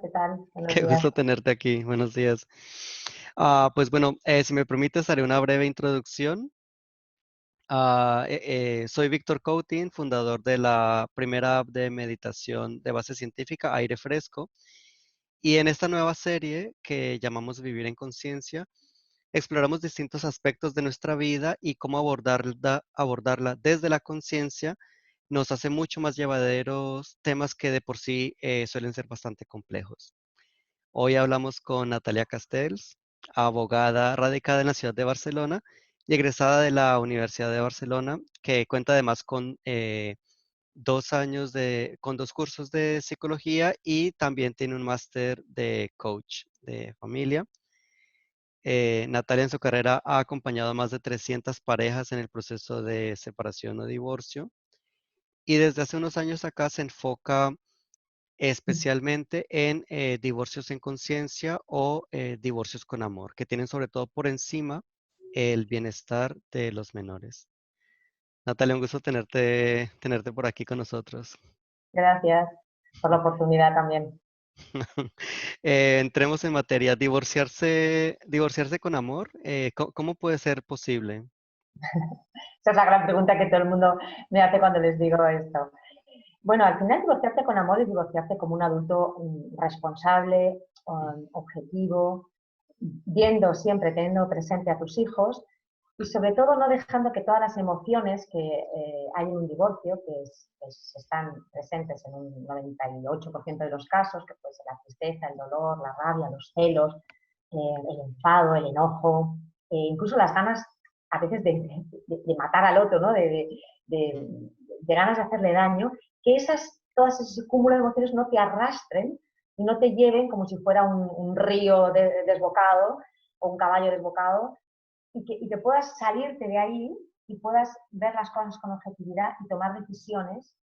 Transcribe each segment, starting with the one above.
¿Qué tal? Buenos Qué días. gusto tenerte aquí. Buenos días. Pues bueno, si me permites, haré una breve introducción. Soy Víctor Coutin, fundador de la primera app de meditación de base científica, Aire Fresco. Y en esta nueva serie que llamamos Vivir en Conciencia, exploramos distintos aspectos de nuestra vida y cómo abordarla desde la conciencia nos hace mucho más llevaderos temas que de por sí suelen ser bastante complejos. Hoy hablamos con Natalia Castells, abogada radicada en la ciudad de Barcelona y egresada de la Universidad de Barcelona, que cuenta además con 2 años con 2 cursos de psicología y también tiene un máster de coach de familia. Natalia en su carrera ha acompañado a más de 300 parejas en el proceso de separación o divorcio y desde hace unos años acá se enfoca especialmente en divorcios en conciencia o divorcios con amor, que tienen sobre todo por encima el bienestar de los menores. Natalia, un gusto tenerte por aquí con nosotros. Gracias por la oportunidad también. Entremos en materia. Divorciarse con amor, ¿cómo puede ser posible? Esa es la gran pregunta que todo el mundo me hace cuando les digo esto. Bueno, al final divorciarte con amor es divorciarte como un adulto responsable, objetivo, viendo siempre, teniendo presente a tus hijos y sobre todo no dejando que todas las emociones que hay en un divorcio, están presentes en un 98% de los casos, que puede ser la tristeza, el dolor, la rabia, los celos, el enfado, el enojo, incluso las ganas a veces de matar al otro, ¿no? Mm, De ganas de hacerle daño, que todas ese cúmulo de emociones no te arrastren y no te lleven como si fuera un río desbocado o un caballo desbocado y que puedas salirte de ahí y puedas ver las cosas con objetividad y tomar decisiones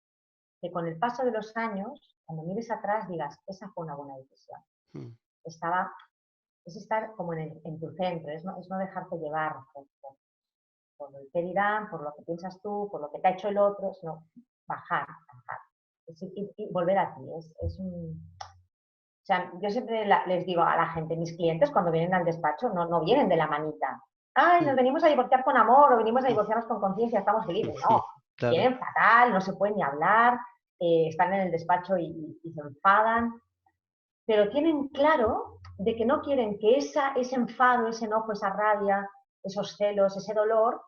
que con el paso de los años, cuando mires atrás, digas, esa fue una buena decisión. mm, Estaba, es estar como en tu centro, es no dejarte llevar por lo que dirán, por lo que piensas tú, por lo que te ha hecho el otro, sino bajar. Y volver a ti. O sea, yo siempre les digo a la gente, mis clientes cuando vienen al despacho no vienen de la manita. Ay, nos mm, venimos a divorciar con amor o venimos a mm, divorciarnos con conciencia, estamos felices. mm, No, claro. vienen fatal, no se pueden ni hablar, están en el despacho y se enfadan, pero tienen claro de que no quieren que ese enfado, ese enojo, esa rabia, esos celos, ese dolor,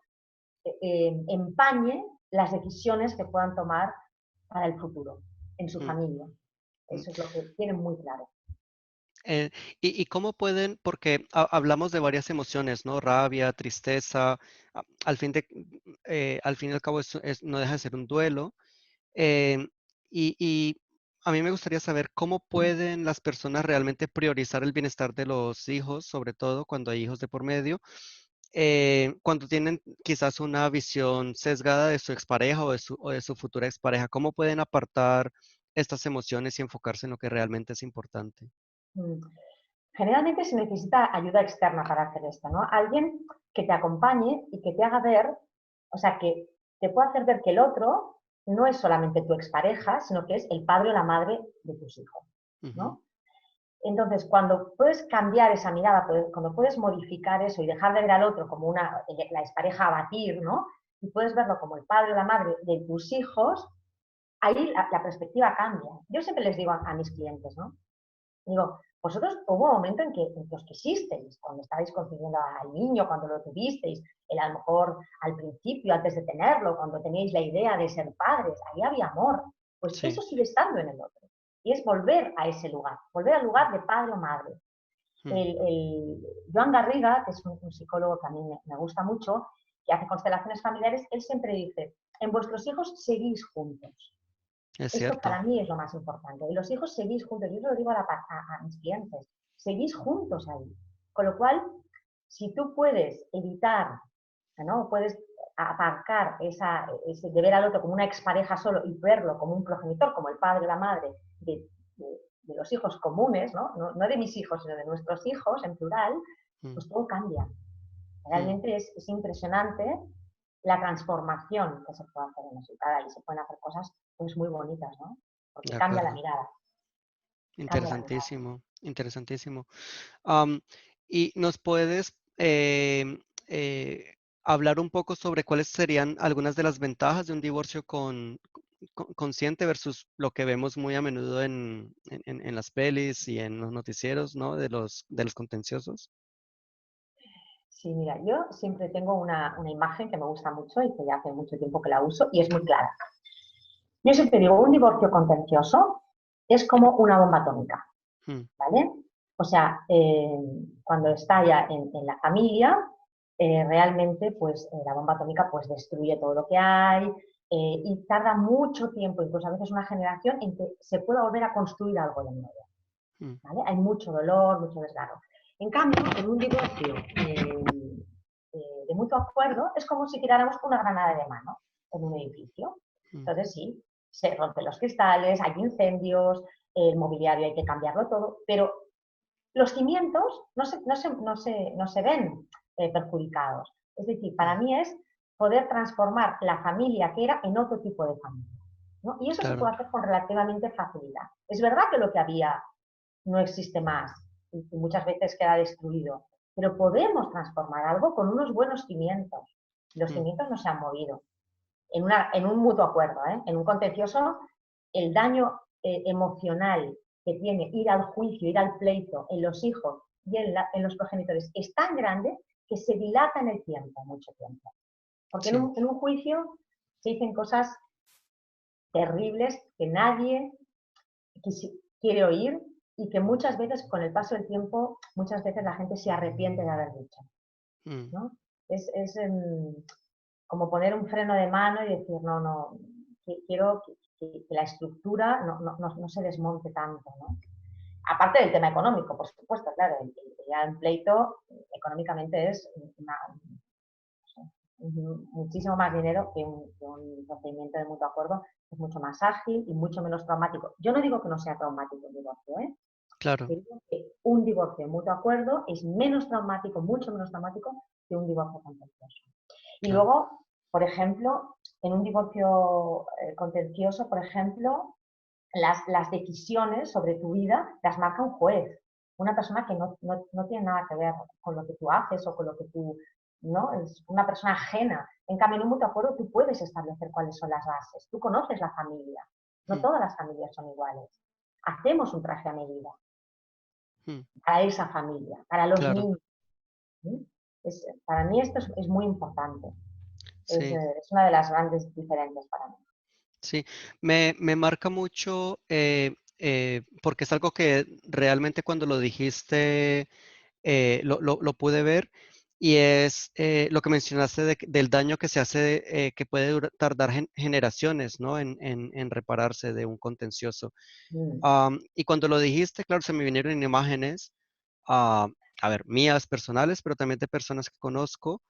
empañe las decisiones que puedan tomar para el futuro, en su Mm, familia. mm. Eso es lo que tienen muy claro. Eh, y cómo pueden, porque hablamos de varias emociones, ¿no? Rabia, tristeza, al fin y al cabo no deja de ser un duelo. em, y a mí me gustaría saber cómo pueden las personas realmente priorizar el bienestar de los hijos, sobre todo cuando hay hijos de por medio, cuando tienen quizás una visión sesgada de su expareja o de su futura expareja. ¿Cómo pueden apartar estas emociones y enfocarse en lo que realmente es importante? Mm. Generalmente se necesita ayuda externa para hacer esto, ¿no? Alguien que te acompañe y que te haga ver, o sea, que te pueda hacer ver que el otro no es solamente tu expareja, sino que es el padre o la madre de tus hijos, Ujú, ¿no? Entonces, cuando puedes cambiar esa mirada, cuando puedes modificar eso y dejar de ver al otro como la expareja a batir, ¿no? Y puedes verlo como el padre o la madre de tus hijos, ahí la perspectiva cambia. Yo siempre les digo a mis clientes, ¿no? Digo, vosotros hubo un momento en que os quisisteis, cuando estabais concibiendo al niño, cuando lo tuvisteis, a lo mejor al principio, antes de tenerlo, cuando teníais la idea de ser padres, ahí había amor. Pues eso sí. sigue estando en el otro. Y es volver a ese lugar, volver al lugar de padre o madre. Mm, El Joan Garriga, que es un psicólogo que a mí me gusta mucho, que hace constelaciones familiares, él siempre dice, en vuestros hijos seguís juntos. es Esto cierto. para mí es lo más importante. Y los hijos seguís juntos. Yo lo digo a mis clientes. Seguís juntos ahí. Con lo cual, si tú puedes evitar, ¿no? Puedes aparcar de ver al otro como una expareja solo y verlo como un progenitor, como el padre o la madre de los hijos comunes, ¿no? No de mis hijos, sino de nuestros hijos en plural, Mm, pues todo cambia. mm, Realmente es impresionante la transformación que se puede hacer en la ciudad y se pueden hacer cosas pues muy bonitas, ¿no? Porque de cambia la acuerdo. mirada. cambia la vida. Interesantísimo, interesantísimo. Am, ¿Y nos puedes hablar un poco sobre cuáles serían algunas de las ventajas de un divorcio consciente versus lo que vemos muy a menudo en las pelis y en los noticieros, ¿no? De los contenciosos. Sí, mira, yo siempre tengo una imagen que me gusta mucho y que ya hace mucho tiempo que la uso y es muy clara. Yo siempre digo, un divorcio contencioso es como una bomba atómica, Mm, ¿vale? O sea, cuando estalla en la familia, realmente pues la bomba atómica pues destruye todo lo que hay y tarda mucho tiempo, incluso a veces una generación, en que se pueda volver a construir algo de nuevo, mm, ¿vale? Hay mucho dolor, mucho desgarro. En cambio, en un divorcio de mutuo acuerdo es como si tiráramos una granada de mano en un edificio. mm, Entonces sí, se rompen los cristales, hay incendios, el mobiliario hay que cambiarlo todo, pero los cimientos no se ven perjudicados. Es decir, para mm, mí es poder transformar la familia que era en otro tipo de familia, ¿no? Y eso se claro. puede hacer con relativamente facilidad. Es verdad que lo que había no existe más y muchas veces queda destruido, pero podemos transformar algo con unos buenos cimientos. Los Mm, cimientos no se han movido. En un mutuo acuerdo, en un contencioso, el daño emocional que tiene ir al juicio, ir al pleito en los hijos y en los progenitores es tan grande que se dilata en el tiempo, mucho tiempo. Porque sí. en un juicio se dicen cosas terribles que nadie quiere oír y que muchas veces con el paso del tiempo, muchas veces la gente se arrepiente de haber dicho, Mm, ¿no? Es como poner un freno de mano y decir, no, no, quiero que la estructura no se desmonte tanto, ¿no? Aparte del tema económico, por supuesto, claro, el pleito económicamente es muchísimo más dinero que un procedimiento de mutuo acuerdo, es mucho más ágil y mucho menos traumático. Yo no digo que no sea traumático el divorcio, ¿eh? claro. Digo que un divorcio de mutuo acuerdo es menos traumático, mucho menos traumático que un divorcio contencioso. Y Claro. luego, por ejemplo, en un divorcio contencioso, por ejemplo, las decisiones sobre tu vida las marca un juez, una persona que no tiene nada que ver con lo que tú haces o con lo que tú, ¿no? Es una persona ajena. En cambio, en un mutuo acuerdo tú puedes establecer cuáles son las bases, tú conoces la familia, no Mm, todas las familias son iguales. Hacemos un traje a medida mm, para esa familia, para los claro. niños. ¿Sí? Para mí esto es muy importante, Sí. es una de las grandes diferencias para mí. Sí, me marca mucho porque es algo que realmente cuando lo dijiste lo pude ver y es lo que mencionaste del daño que se hace, que puede tardar generaciones, ¿no? En repararse de un contencioso. Mm, Y cuando lo dijiste, claro, se me vinieron imágenes, ah, a ver, mías personales, pero también de personas que conozco,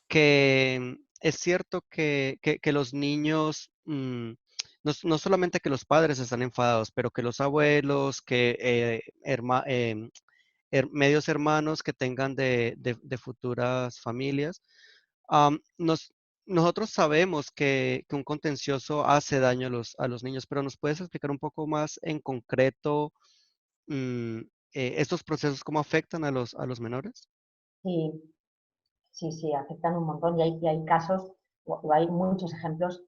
que es cierto que los niños, no solamente que los padres están enfadados, pero que los abuelos, que medios hermanos que tengan de futuras familias, nosotros sabemos que un contencioso hace daño a los niños, pero ¿nos puedes explicar un poco más en concreto mm, estos procesos, cómo afectan a los menores? sí, sí, sí, afectan un montón y hay casos, o hay muchos ejemplos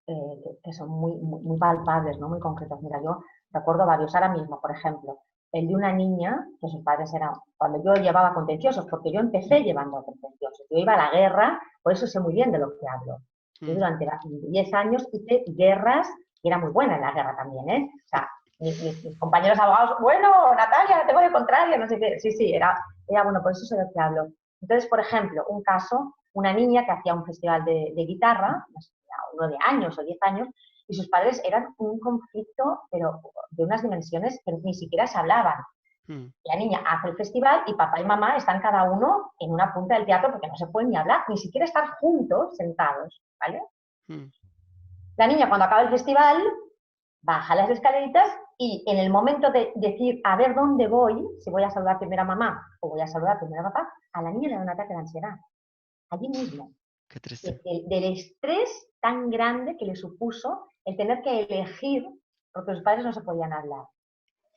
que son muy palpables, ¿no? Muy concretos. Mira, yo recuerdo varios ahora mismo, por ejemplo, el de una niña que sus padres eran, cuando yo llevaba contenciosos, porque yo empecé llevando contenciosos, yo iba a la guerra, por eso sé muy bien de lo que hablo. Yo Mm, durante 10 años hice guerras y era muy buena en la guerra también, ¿eh? O sea, mis compañeros abogados, bueno, Natalia, te voy de contraria, no sé qué. Sí, sí, era bueno, por eso sé de lo que hablo. Entonces, por ejemplo, un caso, una niña que hacía un festival de guitarra, no sé, 9 años o 10 años, y sus padres eran un conflicto, pero de unas dimensiones que ni siquiera se hablaban. mm, La niña hace el festival y papá y mamá están cada uno en una punta del teatro porque no se pueden ni hablar, ni siquiera estar juntos, sentados, ¿vale? mm, La niña cuando acaba el festival baja las escaleritas y en el momento de decir a ver dónde voy, si voy a saludar primero a mamá o voy a saludar primero a papá, a la niña le da un ataque de ansiedad, allí mismo. qué triste. Del estrés tan grande que le supuso el tener que elegir, porque los padres no se podían hablar.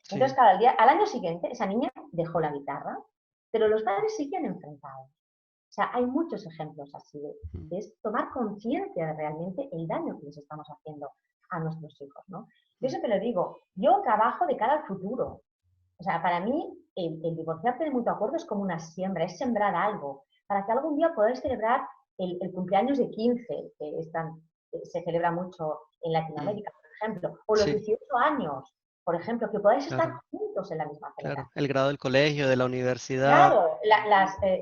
Entonces, Sí. claro, al año siguiente esa niña dejó la guitarra, pero los padres siguen enfrentados. O sea, hay muchos ejemplos así Mm, de es tomar conciencia de realmente el daño que les estamos haciendo a nuestros hijos, ¿no? Yo mm, siempre le digo, yo trabajo de cara al futuro. O sea, para mí el divorciarte de mutuo acuerdo es como una siembra, es sembrar algo, para que algún día podáis celebrar el cumpleaños de 15, que se celebra mucho en mm. Latinoamérica, por ejemplo, o los Sí, 18 años, por ejemplo, que podáis estar claro, juntos en la misma claro. celebración. El grado del colegio, de la universidad. Claro,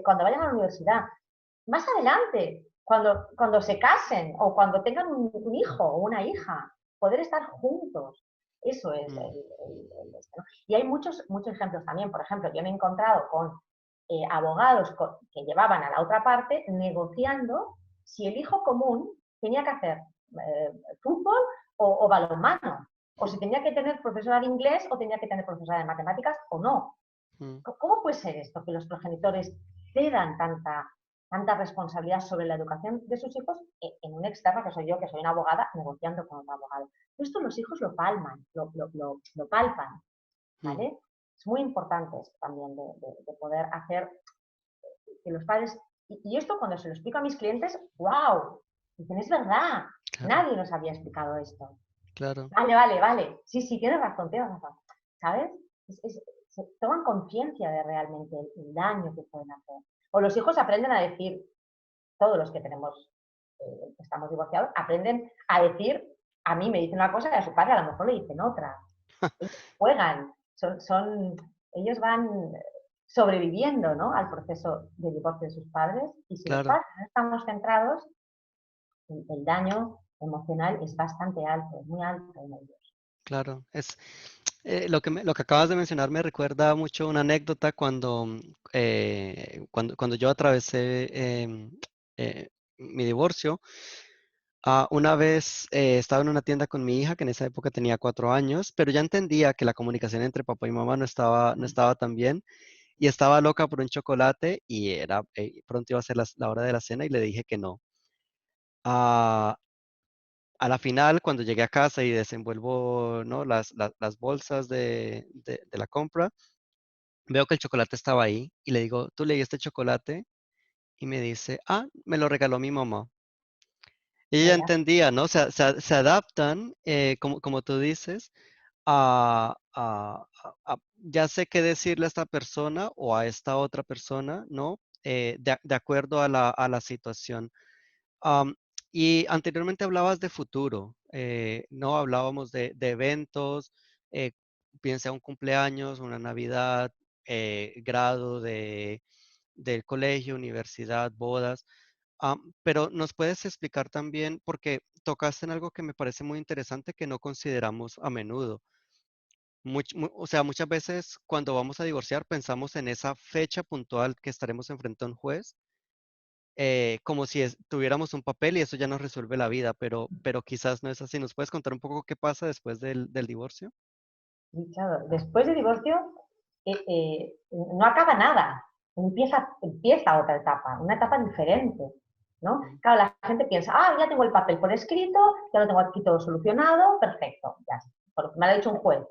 cuando vayan a la universidad, más adelante, cuando se casen o cuando tengan un hijo o una hija, poder estar juntos. Eso es Mm, ¿no? Y hay muchos ejemplos también. Por ejemplo, yo me he encontrado con abogados que llevaban a la otra parte negociando si el hijo común tenía que hacer fútbol o balonmano, o si tenía que tener profesora de inglés o tenía que tener profesora de matemáticas o no. mm, ¿Cómo puede ser esto? Que los progenitores cedan tanta responsabilidad sobre la educación de sus hijos en un externo, que soy yo, que soy una abogada, negociando con otro abogado. Esto los hijos lo palman, lo palpan, mm. ¿vale? Es muy importante esto también de poder hacer que los padres... Y esto cuando se lo explico a mis clientes, ¡wow! Dicen, es verdad, Claro, nadie nos había explicado esto. claro. Vale. Sí, tienes razón. ¿Sabes? Se toman conciencia de realmente el daño que pueden hacer. O los hijos aprenden a decir, todos los que estamos divorciados, aprenden a decir, a mí me dicen una cosa y a su padre a lo mejor le dicen otra. Ellos juegan, ellos van sobreviviendo, ¿no? Al proceso de divorcio de sus padres y si los Claro, padres no estamos centrados, el daño emocional es bastante alto, muy alto en ellos. claro. Lo que acabas de mencionar me recuerda mucho una anécdota cuando yo atravesé mi divorcio. Una vez estaba en una tienda con mi hija, que en esa época tenía 4 años, pero ya entendía que la comunicación entre papá y mamá no estaba tan bien y estaba loca por un chocolate y pronto iba a ser la hora de la cena y le dije que no. Ah, a la final, cuando llegué a casa y desenvuelvo, ¿no? las bolsas de la compra, veo que el chocolate estaba ahí y le digo, ¿tú leí este chocolate? Y me dice, me lo regaló mi mamá. Y ella ¿Verdad? entendía, ¿no? Se adaptan, como tú dices, ya sé qué decirle a esta persona o a esta otra persona, ¿no? De acuerdo a la situación. Am, y anteriormente hablabas de futuro, ¿no? Hablábamos de eventos, eh, bien sea un cumpleaños, una Navidad, grado del colegio, universidad, bodas. Pero nos puedes explicar también, porque tocaste en algo que me parece muy interesante que no consideramos a menudo. O sea, muchas veces cuando vamos a divorciar pensamos en esa fecha puntual que estaremos enfrente a un juez, como si tuviéramos un papel y eso ya nos resuelve la vida, pero quizás no es así. ¿Nos puedes contar un poco qué pasa después del divorcio? Y claro, después de divorcio no acaba nada, empieza otra etapa, una etapa diferente, ¿no? Mm, Claro, la gente piensa, ya tengo el papel por escrito, ya lo tengo aquí todo solucionado, perfecto, ya, me lo ha dicho un juez.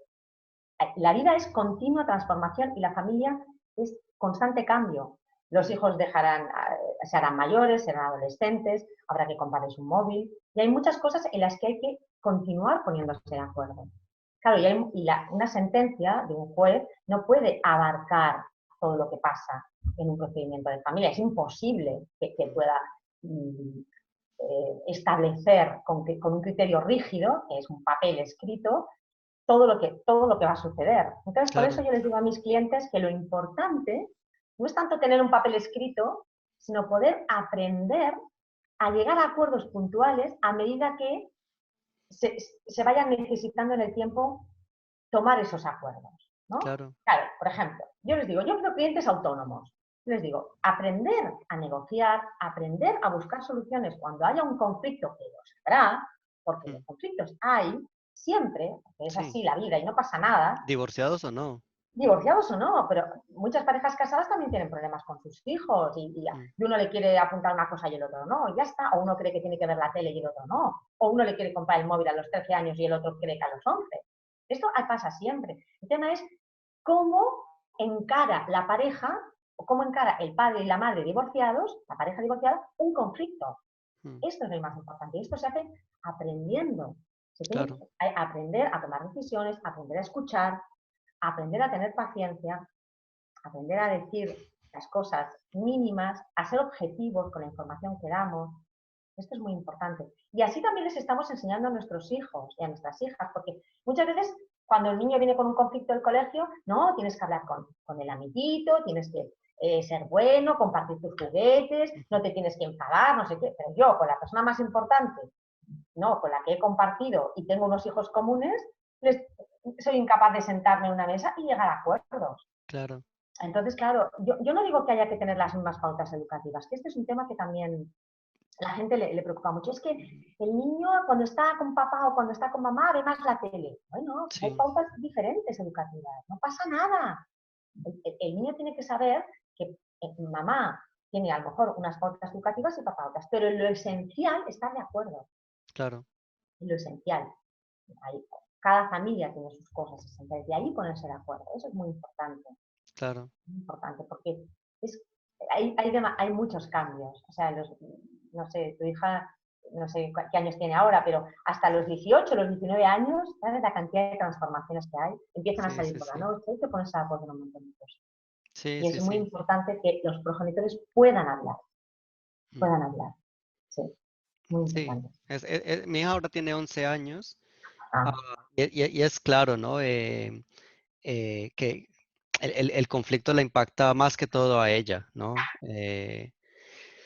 La vida es continua transformación y la familia es constante cambio. Los mm, hijos se harán mayores, serán adolescentes, habrá que comprarles un móvil y hay muchas cosas en las que hay que continuar poniéndose de acuerdo. Claro, una sentencia de un juez no puede abarcar todo lo que pasa en un procedimiento de familia. Es imposible que mm, pueda establecer con un criterio rígido, que es un papel escrito, todo lo que va a suceder. Entonces, por eso claro, yo les digo a mis clientes que lo importante no es tanto tener un papel escrito, sino poder aprender a llegar a acuerdos puntuales a medida que se vayan necesitando en el tiempo tomar esos acuerdos, ¿no? claro. Claro, por ejemplo, yo les digo, yo creo clientes autónomos, les digo, aprender a negociar, aprender a buscar soluciones cuando haya un conflicto, que los habrá, porque los Mm, conflictos hay siempre, porque es sí, así la vida y no pasa nada, divorciados o no. divorciados o no, pero muchas parejas casadas también tienen problemas con sus hijos Mm, y uno le quiere apuntar una cosa y el otro no, y ya está, o uno cree que tiene que ver la tele y el otro no, o uno le quiere comprar el móvil a los 13 años y el otro cree que a los 11. Esto pasa siempre. El tema es cómo encara la pareja o cómo encara el padre y la madre divorciados, la pareja divorciada, un conflicto. Mm, Esto es lo más importante. Esto se hace aprendiendo. Se tiene claro, que aprender a tomar decisiones, aprender a escuchar, aprender a tener paciencia, aprender a decir las cosas mínimas, a ser objetivos con la información que damos. Esto es muy importante. Y así también les estamos enseñando a nuestros hijos y a nuestras hijas, porque muchas veces cuando el niño viene con un conflicto del colegio, no, tienes que hablar con el amiguito, tienes que ser bueno, compartir tus juguetes, ujú, no te tienes que enfadar, no sé qué. Pero yo, con la persona más importante, no, con la que he compartido y tengo unos hijos comunes, soy incapaz de sentarme en una mesa y llegar a acuerdos. claro, Entonces, claro, yo no digo que haya que tener las mismas pautas educativas, que este es un tema que también la gente le preocupa mucho. Es que el niño cuando está con papá o cuando está con mamá ve más la tele. Bueno, hay sí, pautas diferentes educativas, no pasa nada. El niño tiene que saber que mamá tiene a lo mejor unas pautas educativas y papá otras, pero en lo esencial estar de acuerdo, claro, en lo esencial. Hay, cada familia tiene sus cosas esenciales y ahí ponerse de acuerdo. Eso es claro, muy importante porque es, hay muchos cambios. O sea, no sé, tu hija, no sé qué años tiene ahora, pero hasta los 18, los 19 años, ¿sabes la cantidad de transformaciones que hay? Empiezan a sí, salir sí, por la sí, noche, hay que ponerse de acuerdo en un montón de cosas. sí, Y sí, es muy sí. importante que los progenitores puedan hablar, Mm, puedan hablar. Sí, muy sí, importante. mi hija ahora tiene 11 años. ah, Ah, y es claro, ¿no? Que el conflicto la impacta más que todo a ella, ¿no?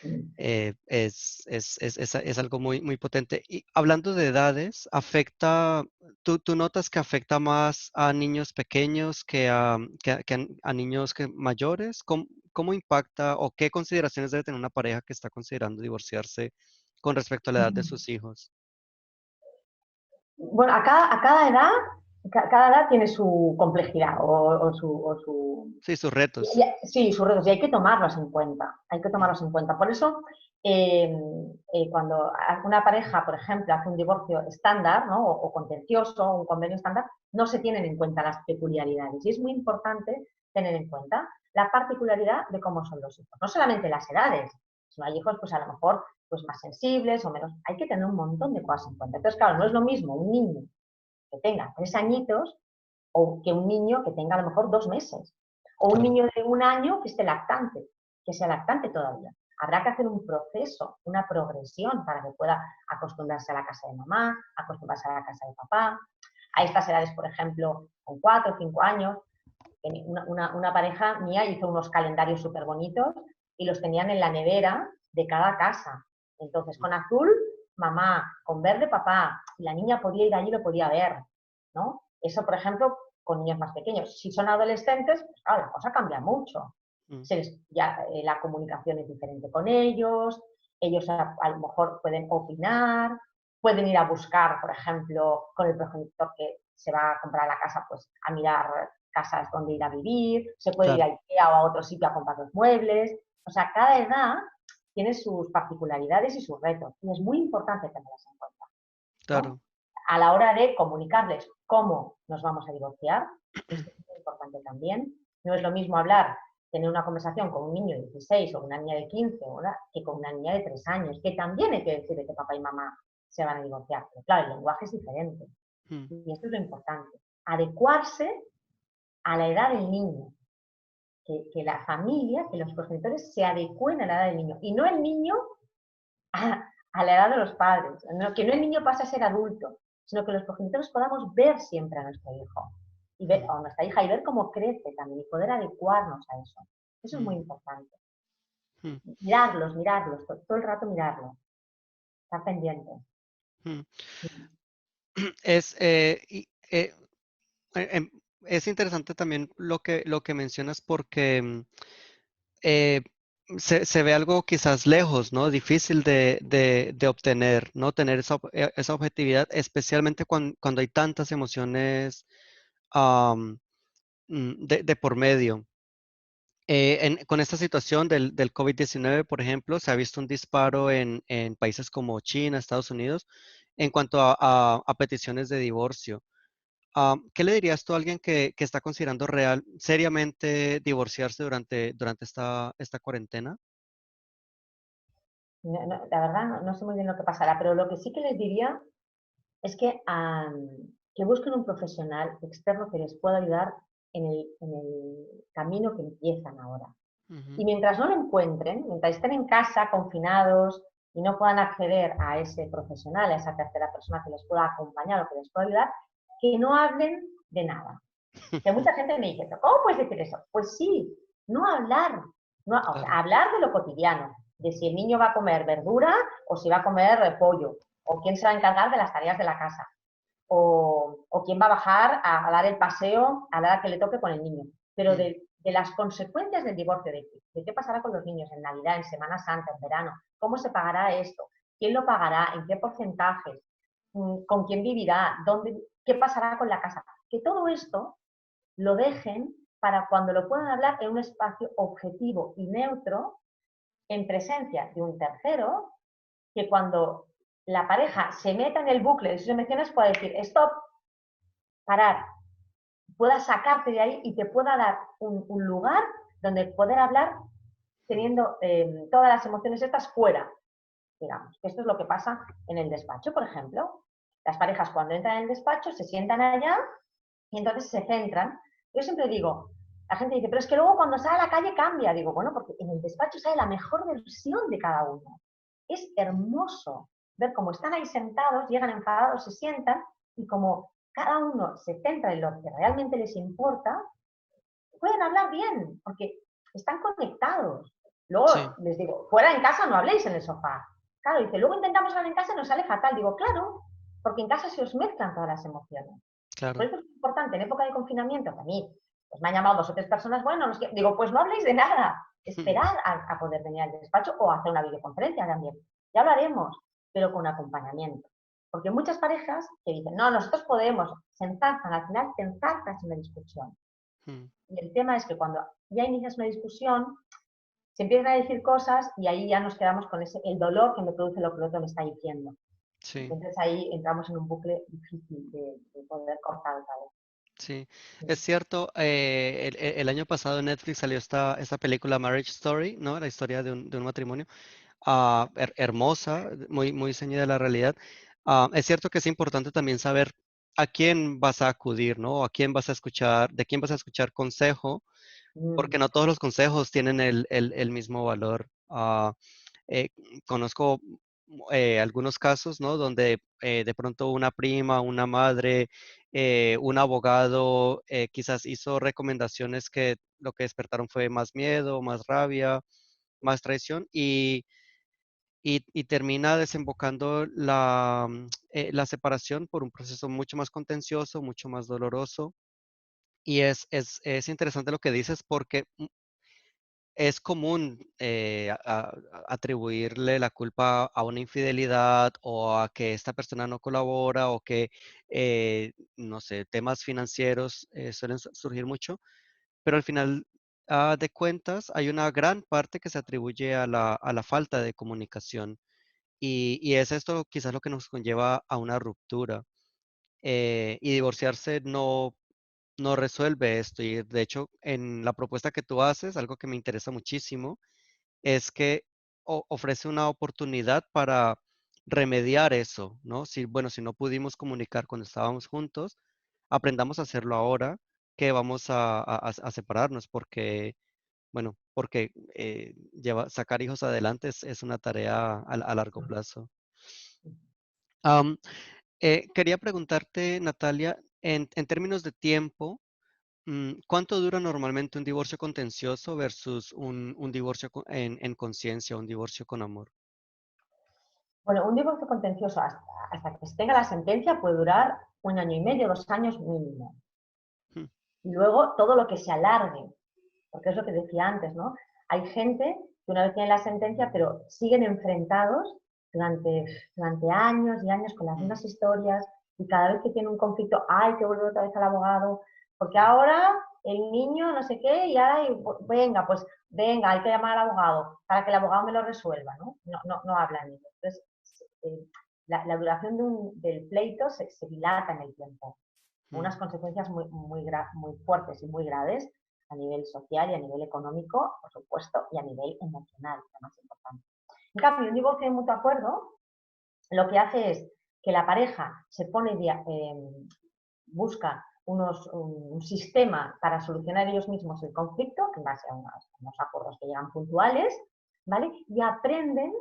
mm. Es algo muy, muy potente. Y hablando de edades, ¿tú notas que afecta más a niños pequeños que a niños mayores? ¿Cómo impacta o qué consideraciones debe tener una pareja que está considerando divorciarse con respecto a la edad de sus hijos? Bueno, cada edad tiene su complejidad o su Sí, sus retos. sí, sus retos, y hay que tomarlos en cuenta, hay que Mm, tomarlos en cuenta. Por eso, eh, cuando una pareja, por ejemplo, hace un divorcio estándar, ¿no? o contencioso, un convenio estándar, no se tienen en cuenta las peculiaridades. Y es muy importante tener en cuenta la particularidad de cómo son los hijos. No solamente las edades, si no hay hijos, pues a lo mejor pues más sensibles o menos. Hay que tener un montón de cosas en cuenta. Entonces, claro, no es lo mismo un niño que tenga 3 añitos o que un niño que tenga a lo mejor 2 meses, o un claro, niño de 1 año que esté lactante, que sea lactante todavía. Habrá que hacer un proceso, una progresión para que pueda acostumbrarse a la casa de mamá, acostumbrarse a la casa de papá. A estas edades, por ejemplo, con 4 o 5 años, una pareja mía hizo unos calendarios súper bonitos y los tenían en la nevera de cada casa. Entonces, con azul, mamá, con verde, papá, y la niña podía ir allí y lo podía ver, ¿no? Eso, por ejemplo, con niños más pequeños. Si son adolescentes, pues claro, la cosa cambia mucho. mm, Ya, la comunicación es diferente con ellos a lo mejor pueden opinar, pueden ir a buscar, por ejemplo, con el progenitor que se va a comprar la casa, pues a mirar casas donde ir a vivir, se puede ir claro, a IKEA o a otro sitio a comprar los muebles. O sea, cada edad tiene sus particularidades y sus retos y es muy importante tenerlas en cuenta, ¿no? claro. A la hora de comunicarles cómo nos vamos a divorciar, esto es muy importante también. No es lo mismo hablar, tener una conversación con un niño de 16 o una niña de 15 que con una niña de 3 años, que también hay que decirle que papá y mamá se van a divorciar. Pero claro, el lenguaje es diferente. Mm, Y esto es lo importante. Adecuarse a la edad del niño. Que la familia, que los progenitores se adecúen a la edad del niño. Y no el niño a la edad de los padres. Que no el niño pase a ser adulto, sino que los progenitores podamos ver siempre a nuestro hijo y ver, mm, o a nuestra hija y ver cómo crece también y poder adecuarnos a eso. Eso es muy mm, importante. mm, Mirarlos, todo el rato mirarlos, estar pendientes. mm. Es, eh, y, eh, em, es interesante también lo que mencionas porque eh, se ve algo quizás lejos, ¿no? Difícil de obtener, ¿no? Tener esa objetividad, especialmente cuando hay tantas emociones am, de por medio. Con esta situación del COVID-19, por ejemplo, se ha visto un disparo en países como China, Estados Unidos, en cuanto a peticiones de divorcio. ¿Qué le dirías tú a alguien que está considerando seriamente divorciarse durante esta cuarentena? La verdad no sé muy bien lo que pasará, pero lo que sí que les diría es que busquen un profesional externo que les pueda ayudar en el camino que empiezan ahora. Ujú, Y mientras no lo encuentren, mientras estén en casa, confinados, y no puedan acceder a ese profesional, a esa tercera persona que les pueda acompañar o que les pueda ayudar, que no hablen de nada. Que mucha gente me dice, "¿Pero cómo puedes decir eso?". Pues sí, no hablar, no, o sea, claro, hablar de lo cotidiano, de si el niño va a comer verdura o si va a comer pollo, o quién se va a encargar de las tareas de la casa, o quién va a bajar a dar el paseo a la hora que le toque con el niño. Pero mm, de las consecuencias del divorcio, de qué pasará con los niños en Navidad, en Semana Santa, en verano, cómo se pagará esto, quién lo pagará, en qué porcentajes, con quién vivirá, qué pasará con la casa. Que todo esto lo dejen para cuando lo puedan hablar en un espacio objetivo y neutro, en presencia de un tercero, que cuando la pareja se meta en el bucle de sus emociones pueda decir, stop, parar, pueda sacarte de ahí y te pueda dar un lugar donde poder hablar mm, teniendo todas las emociones estas fuera, digamos. Esto es lo que pasa en el despacho, por ejemplo. Las parejas cuando entran en el despacho se sientan allá y entonces se centran. Yo siempre digo, la gente dice, pero es que luego cuando sale a la calle cambia. Digo, bueno, porque en el despacho sale la mejor versión de cada uno. Es hermoso ver cómo están ahí sentados, llegan enfadados, se sientan y como cada uno se centra en lo que realmente les importa, pueden hablar bien, porque están conectados. sí, Luego les digo, fuera en casa no habléis en el sofá. Claro, dice, luego intentamos hablar en casa y nos sale fatal. Digo, claro, porque en casa se os mezclan todas las emociones. Por claro. eso es importante, en época de confinamiento, que a mí pues me han llamado 2 o 3 personas, bueno, digo, pues no habléis de nada, esperad a poder venir al despacho o hacer una videoconferencia también. Ya hablaremos, pero con acompañamiento. Porque muchas parejas que dicen, no, nosotros podemos, se enzarzan, al final te enzarzas en la discusión. Mm, Y el tema es que cuando ya inicias una discusión, se empiezan a decir cosas y ahí ya nos quedamos con el dolor que me produce lo que el otro me está diciendo. sí. Entonces ahí entramos en un bucle difícil de poder cortar otra vez. Sí, Sí. es cierto. El año pasado en Netflix salió esta película Marriage Story, ¿no? La historia de un matrimonio, hermosa, muy ceñida a la realidad. Es cierto que es importante también saber a quién vas a acudir, ¿no? A quién vas a escuchar, de quién vas a escuchar consejo, porque Mm, no todos los consejos tienen el mismo valor. Eh, Conozco algunos casos, ¿no? Donde de pronto una prima, una madre, un abogado quizás hizo recomendaciones que lo que despertaron fue más miedo, más rabia, más traición y termina desembocando la separación por un proceso mucho más contencioso, mucho más doloroso. Y es interesante lo que dices porque es común atribuirle la culpa a una infidelidad o a que esta persona no colabora o que, no sé, temas financieros suelen surgir mucho, pero al final de cuentas hay una gran parte que se atribuye a la falta de comunicación y es esto quizás lo que nos conlleva a una ruptura. Y divorciarse no resuelve esto y de hecho en la propuesta que tú haces, algo que me interesa muchísimo es que ofrece una oportunidad para remediar eso, ¿no? Si, bueno, si no pudimos comunicar cuando estábamos juntos, aprendamos a hacerlo ahora que vamos a separarnos, porque, bueno, porque sacar hijos adelante es una tarea a largo plazo. Am, Quería preguntarte, Natalia, en términos de tiempo, ¿cuánto dura normalmente un divorcio contencioso versus un divorcio en conciencia, un divorcio con amor? Bueno, un divorcio contencioso hasta que se tenga la sentencia puede durar 1 año y medio, 2 años mínimo. Mm, Y luego todo lo que se alargue, porque es lo que decía antes, ¿no? Hay gente que una vez tiene la sentencia, pero siguen enfrentados durante, durante años y años con las mm, mismas historias y cada vez que tiene un conflicto hay que volver otra vez al abogado, porque mm, ahora el niño no sé qué y ahora venga, pues venga, hay que llamar al abogado para que el abogado me lo resuelva, ¿no? No hablan ellos. Entonces, la duración del pleito se dilata en el tiempo. mm, unas consecuencias muy fuertes y muy graves a nivel social y a nivel económico, por supuesto, y a nivel emocional, lo más importante. En cambio, un divorcio de mutuo acuerdo lo que hace es que la pareja se pone, busca un sistema para solucionar ellos mismos el conflicto en base a unos acuerdos que llegan puntuales, ¿vale? Y aprenden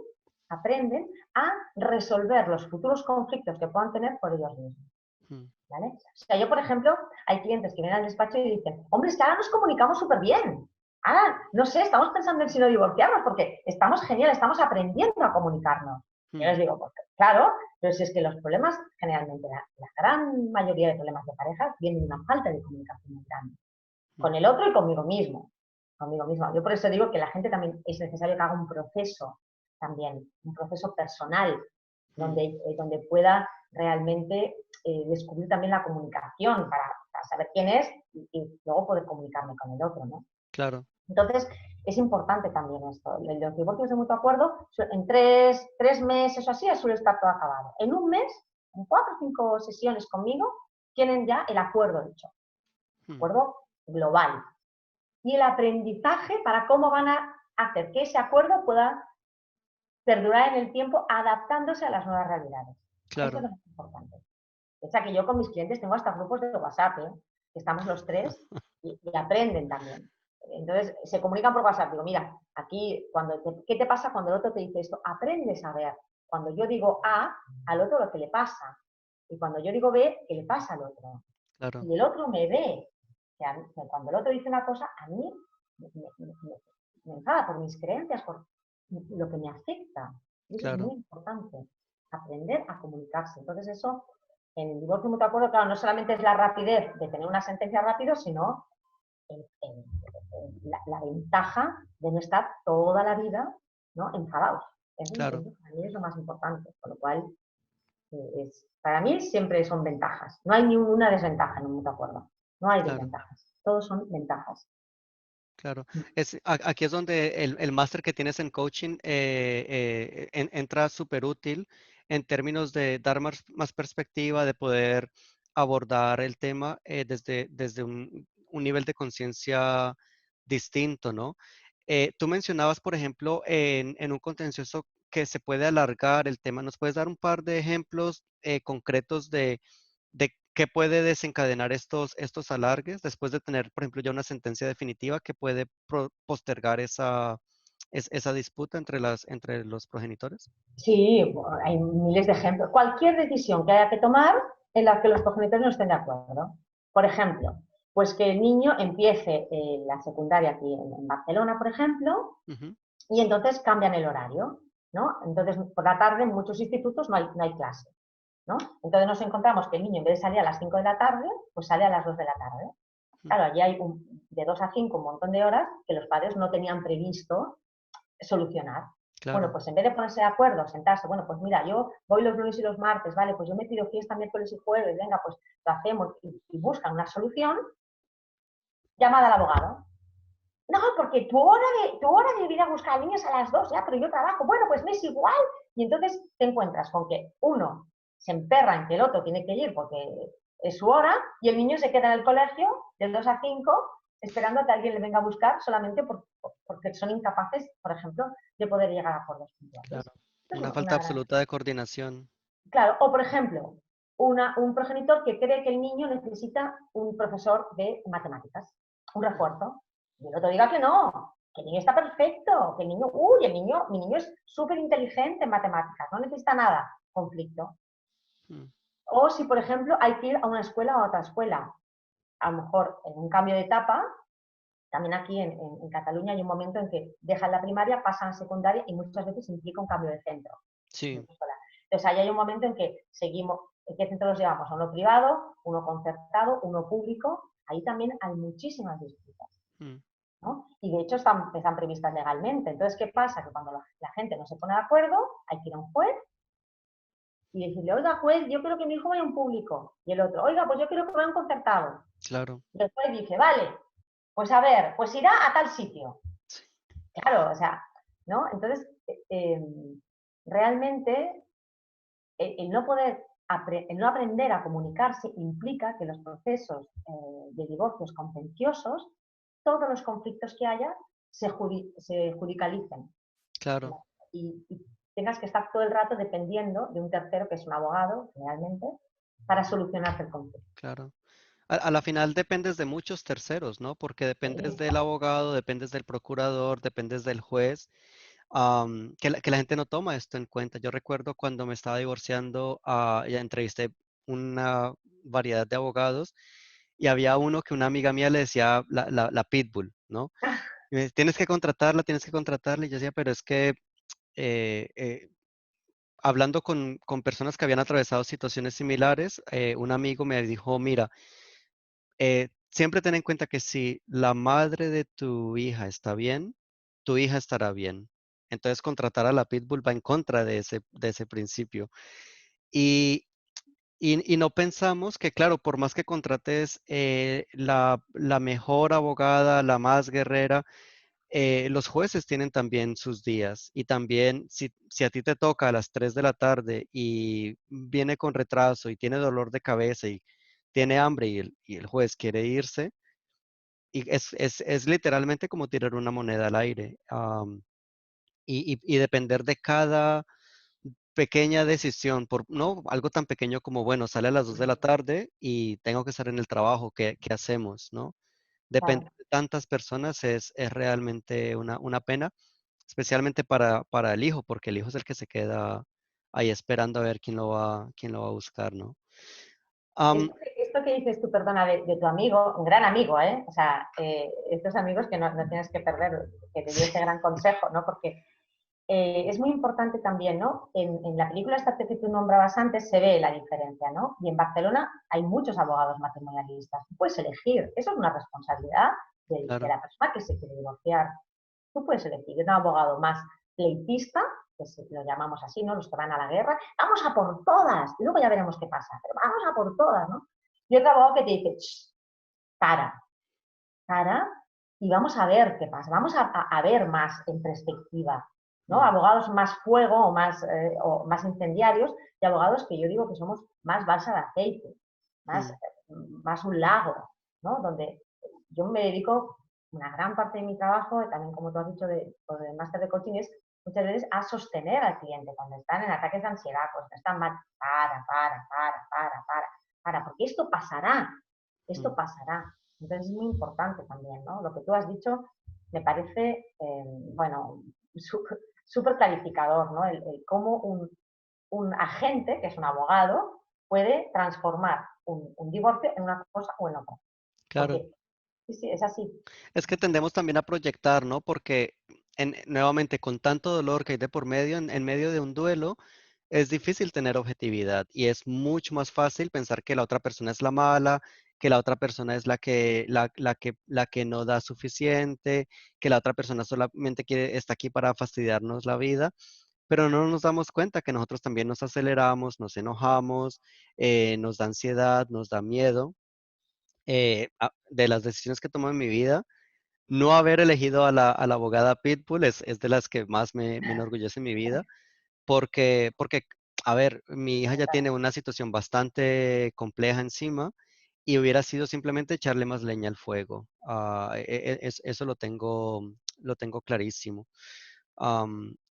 a resolver los futuros conflictos que puedan tener por ellos mismos. mm. ¿Vale? O sea, yo, por ejemplo, hay clientes que vienen al despacho y dicen, hombre, es que ahora nos comunicamos súper bien. Ahora, no sé, estamos pensando en si no divorciarnos porque estamos genial, estamos aprendiendo a comunicarnos. Yo les digo, pues, claro, pero si es que los problemas, generalmente, la gran mayoría de problemas de pareja vienen de una falta de comunicación muy grande. Con el otro y conmigo mismo. Conmigo mismo. Yo por eso digo que la gente también es necesario que haga un proceso también, un proceso personal, donde pueda realmente descubrir también la comunicación para saber quién es y luego poder comunicarme con el otro, ¿no? Claro, Entonces, es importante también esto. Los divorcios de mutuo acuerdo, en tres meses o así, suele estar todo acabado. En un mes, en 4 o 5 sesiones conmigo, tienen ya el acuerdo hecho. mm, Acuerdo global. Y el aprendizaje para cómo van a hacer que ese acuerdo pueda perdurar en el tiempo adaptándose a las nuevas realidades. Esto es claro. lo más importante. O sea que yo con mis clientes tengo hasta grupos de WhatsApp, ¿eh? Que estamos los tres y aprenden también. Entonces se comunican por WhatsApp. Digo, mira, aquí, ¿qué te pasa cuando el otro te dice esto? Aprendes a ver. Cuando yo digo A, al otro lo que le pasa. Y cuando yo digo B, ¿qué le pasa al otro? Claro, Y el otro me ve. O sea, cuando el otro dice una cosa, a mí me enfada por mis creencias, por lo que me afecta. Y eso es claro, muy importante, aprender a comunicarse. Entonces eso, en el divorcio mutuo acuerdo, claro, no solamente es la rapidez de tener una sentencia rápido, sino la ventaja de no estar toda la vida, ¿no?, enfadados. claro, Eso para mí es lo más importante. Con lo cual, para mí siempre son ventajas. No hay ninguna desventaja en un mutuo acuerdo. No hay claro, desventajas. Todos son ventajas. claro. Aquí es donde el máster que tienes en coaching entra súper útil en términos de dar más perspectiva, de poder abordar el tema desde un nivel de conciencia distinto, ¿no? Tú mencionabas, por ejemplo, en un contencioso que se puede alargar el tema. ¿Nos puedes dar un par de ejemplos concretos de qué puede desencadenar estos alargues después de tener, por ejemplo, ya una sentencia definitiva que puede postergar esa disputa entre los progenitores? Sí, hay miles de ejemplos. Cualquier decisión que haya que tomar en la que los progenitores no estén de acuerdo. Por ejemplo, pues que el niño empiece la secundaria aquí en Barcelona, por ejemplo, Ujú, y entonces cambian el horario, ¿no? Entonces, por la tarde en muchos institutos no hay clase, ¿no? Entonces nos encontramos que el niño en vez de salir a las 5 de la tarde, pues sale a las 2 de la tarde. mm, Claro, allí hay de 2 a 5 un montón de horas que los padres no tenían previsto solucionar. Bueno, claro, pues en vez de ponerse de acuerdo, sentarse, bueno, pues mira, yo voy los lunes y los martes, vale, pues yo me pido fiesta miércoles y jueves, venga, pues lo hacemos y buscan una solución, llamada al abogado. No, porque tu hora de ir a buscar al niño es a las 2, ya, pero yo trabajo. Bueno, pues me es igual. Y entonces te encuentras con que uno se emperra en que el otro tiene que ir porque es su hora y el niño se queda en el colegio de 2 a 5 esperando a que alguien le venga a buscar solamente porque son incapaces, por ejemplo, de poder llegar a acuerdos puntuales. claro. Es Una falta una gran... absoluta de coordinación. Claro, o por ejemplo, un progenitor que cree que el niño necesita un profesor de matemáticas, un Ujú, refuerzo. Y el otro diga que el niño está perfecto, que el niño, uy, mi niño es súper inteligente en matemáticas, no necesita nada. Conflicto. mm, O si, por ejemplo, hay que ir a una escuela o a otra escuela. A lo mejor en un cambio de etapa, también aquí en Cataluña hay un momento en que dejan la primaria, pasan a secundaria y muchas veces implica un cambio de centro. sí, Entonces, ahí hay un momento en que seguimos, ¿en qué centro los llevamos? A uno privado, uno concertado, uno público. Ahí también hay muchísimas disputas, mm, ¿no? Y de hecho están previstas legalmente. Entonces, ¿qué pasa? Que cuando la gente no se pone de acuerdo, hay que ir a un juez y decirle, oiga, juez, yo quiero que mi hijo vaya a un público. Y el otro, oiga, pues yo quiero que vaya a un concertado. claro. Y el juez dice, vale, pues a ver, pues irá a tal sitio. Sí, Claro, o sea, ¿no? Entonces, realmente el no poder el no aprender a comunicarse implica que los procesos de divorcios contenciosos, todos los conflictos que haya, se judicalicen. Claro, Y tengas que estar todo el rato dependiendo de un tercero, que es un abogado, generalmente, para solucionar el conflicto. claro. A la final dependes de muchos terceros, ¿no? Porque dependes Sí, del abogado, dependes del procurador, dependes del juez, que la gente no toma esto en cuenta. Yo recuerdo cuando me estaba divorciando, ya entrevisté una variedad de abogados y había uno que una amiga mía le decía la pitbull, ¿no? Y me dice, tienes que contratarla. Y yo decía, pero es que eh, eh, hablando con personas que habían atravesado situaciones similares, un amigo me dijo, mira, siempre ten en cuenta que si la madre de tu hija está bien, tu hija estará bien. Entonces, contratar a la Pitbull va en contra de ese principio. Y, y no pensamos que, claro, por más que contrates la mejor abogada, la más guerrera, los jueces tienen también sus días. Y también, si a ti te toca a las 3 de la tarde y viene con retraso y tiene dolor de cabeza y tiene hambre y el juez quiere irse, y es literalmente como tirar una moneda al aire, y depender de cada pequeña decisión, no algo tan pequeño como, bueno, sale a las 2 de la tarde y tengo que estar en el trabajo, ¿qué hacemos, no? Depende claro. de tantas personas, es realmente una pena, especialmente para el hijo, porque el hijo es el que se queda ahí esperando a ver quién lo va a buscar, ¿no? Am, Esto que dices tú, perdona, de tu amigo, un gran amigo, ¿eh? O sea, estos amigos que no tienes que perder, que te dio sí, este gran consejo, ¿no? Porque es muy importante también, ¿no? En la película esta que tú nombrabas antes se ve la diferencia, ¿no? Y en Barcelona hay muchos abogados matrimonialistas. Tú puedes elegir, eso es una responsabilidad de claro. la persona que se quiere divorciar. Tú puedes elegir un abogado más pleitista, que lo llamamos así, ¿no? Los que van a la guerra, vamos a por todas, y luego ya veremos qué pasa, pero vamos a por todas, ¿no? Y otro abogado que te dice, para, para, y vamos a ver qué pasa, vamos a ver más en perspectiva, ¿no? Mm, Abogados más fuego o más incendiarios y abogados que yo digo que somos más balsa de aceite, más, mm, más un lago, ¿no? Donde yo me dedico una gran parte de mi trabajo, y también como tú has dicho de máster de coaching, es muchas veces a sostener al cliente cuando están en ataques de ansiedad, cuando están mal, porque esto mm. pasará. Entonces es muy importante también, ¿no? Lo que tú has dicho me parece, bueno, súper clarificador, ¿no? El cómo un agente, que es un abogado, puede transformar un divorcio en una cosa o en otra. Claro. Porque sí, sí, es así. Es que tendemos también a proyectar, ¿no? Porque nuevamente con tanto dolor que hay de por medio, en medio de un duelo, es difícil tener objetividad y es mucho más fácil pensar que la otra persona es la mala, que la otra persona es la que no da suficiente, que la otra persona solamente está aquí para fastidiarnos la vida, pero no nos damos cuenta que nosotros también nos aceleramos, nos enojamos, nos da ansiedad, nos da miedo, de las decisiones que tomo en mi vida. No haber elegido a la abogada Pitbull es de las que más me enorgullece en mi vida, porque, a ver, mi hija ya tiene una situación bastante compleja encima y hubiera sido simplemente echarle más leña al fuego. Eso lo tengo clarísimo.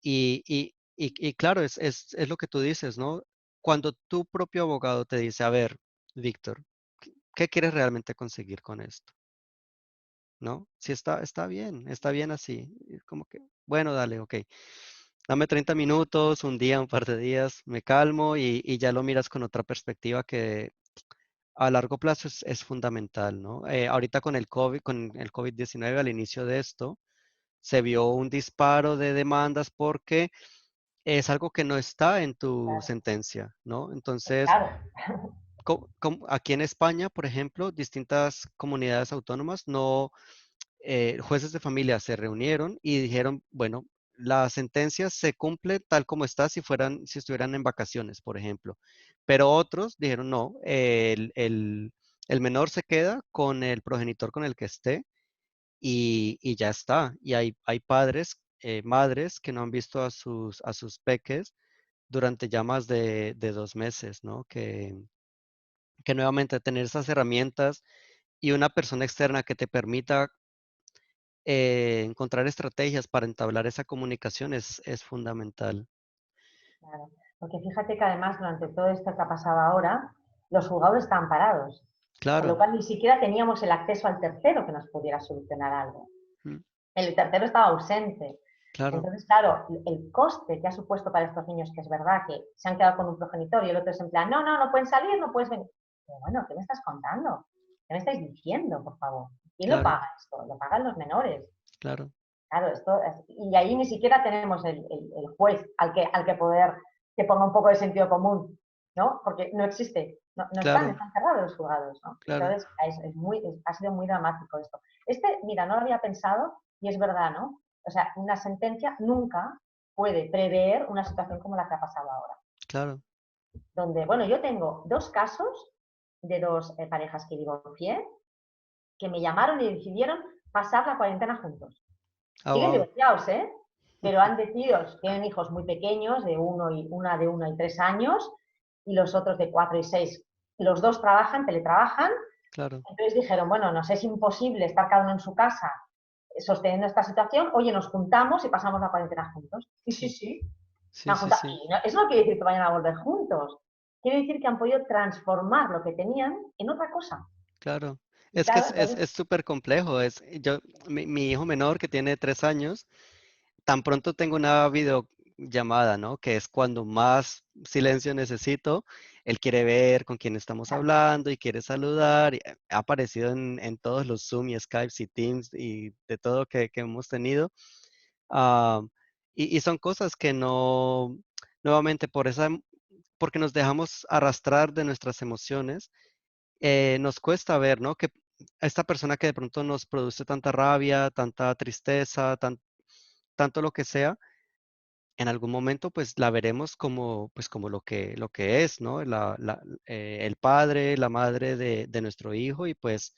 Y claro, es lo que tú dices, ¿no? Cuando tu propio abogado te dice, a ver, Víctor, ¿qué quieres realmente conseguir con esto? ¿No? Sí, está bien así. Y como que, bueno, dale, ok. Dame 30 minutos, un día, un par de días, me calmo y ya lo miras con otra perspectiva que a largo plazo es fundamental, ¿no? Ahorita con el COVID-19, al inicio de esto, se vio un disparo de demandas porque es algo que no está en tu Claro, sentencia, ¿no? Entonces, claro, aquí en España, por ejemplo, distintas comunidades autónomas no jueces de familia se reunieron y dijeron, bueno, la sentencia se cumple tal como está si estuvieran en vacaciones, por ejemplo. Pero otros dijeron, no, el menor se queda con el progenitor con el que esté y ya está. Y hay padres, madres que no han visto a sus peques durante ya más de 2 meses, ¿no? Que nuevamente tener esas herramientas y una persona externa que te permita encontrar estrategias para entablar esa comunicación es fundamental. Claro. Porque fíjate que además durante todo esto que ha pasado ahora, los juzgados estaban parados, con lo Claro, cual ni siquiera teníamos el acceso al tercero que nos pudiera solucionar algo. mm, El tercero estaba ausente. claro, Entonces, claro, el coste que ha supuesto para estos niños, que es verdad que se han quedado con un progenitor y el otro es en plan, no, no, no pueden salir, no puedes venir. Pero bueno, ¿qué me estás contando? ¿Qué me estáis diciendo, por favor? ¿Quién lo claro, paga esto? Lo pagan los menores. claro, Claro, y ahí ni siquiera tenemos el juez al que poder que ponga un poco de sentido común, ¿no? Porque no existe, no claro, están cerrados los juzgados, ¿no? claro, Entonces, ha sido muy dramático esto. Mira, no lo había pensado y es verdad, ¿no? O sea, una sentencia nunca puede prever una situación como la que ha pasado ahora. claro. Donde, bueno, yo tengo 2 casos de 2 parejas que divorcié, que me llamaron y decidieron pasar la cuarentena juntos. Ah, Siguen wow, divorciados, ¿eh? Pero han decidido, tienen hijos muy pequeños, una de 1 y 3 años, y los otros de 4 y 6. Los dos trabajan, teletrabajan. claro. Entonces dijeron, bueno, nos es imposible estar cada uno en su casa sosteniendo esta situación, oye, nos juntamos y pasamos la cuarentena juntos. Y sí, Sí, sí, se sí, han sí, juntado. sí, Y no, eso no quiere decir que vayan a volver juntos. Quiere decir que han podido transformar lo que tenían en otra cosa. claro. Y Es que claro, es entonces, súper complejo. Mi hijo menor que tiene 3 años, tan pronto tengo una videollamada, ¿no? Que es cuando más silencio necesito. Él quiere ver con quién estamos hablando y quiere saludar. Ha aparecido en todos los Zoom y Skypes y Teams y de todo que hemos tenido. Ah, y son cosas que no, nuevamente, porque nos dejamos arrastrar de nuestras emociones, nos cuesta ver, ¿no? Que esta persona que de pronto nos produce tanta rabia, tanta tristeza, tanto lo que sea, en algún momento pues la veremos como, pues, como lo que es, ¿no? El padre, la madre de nuestro hijo y pues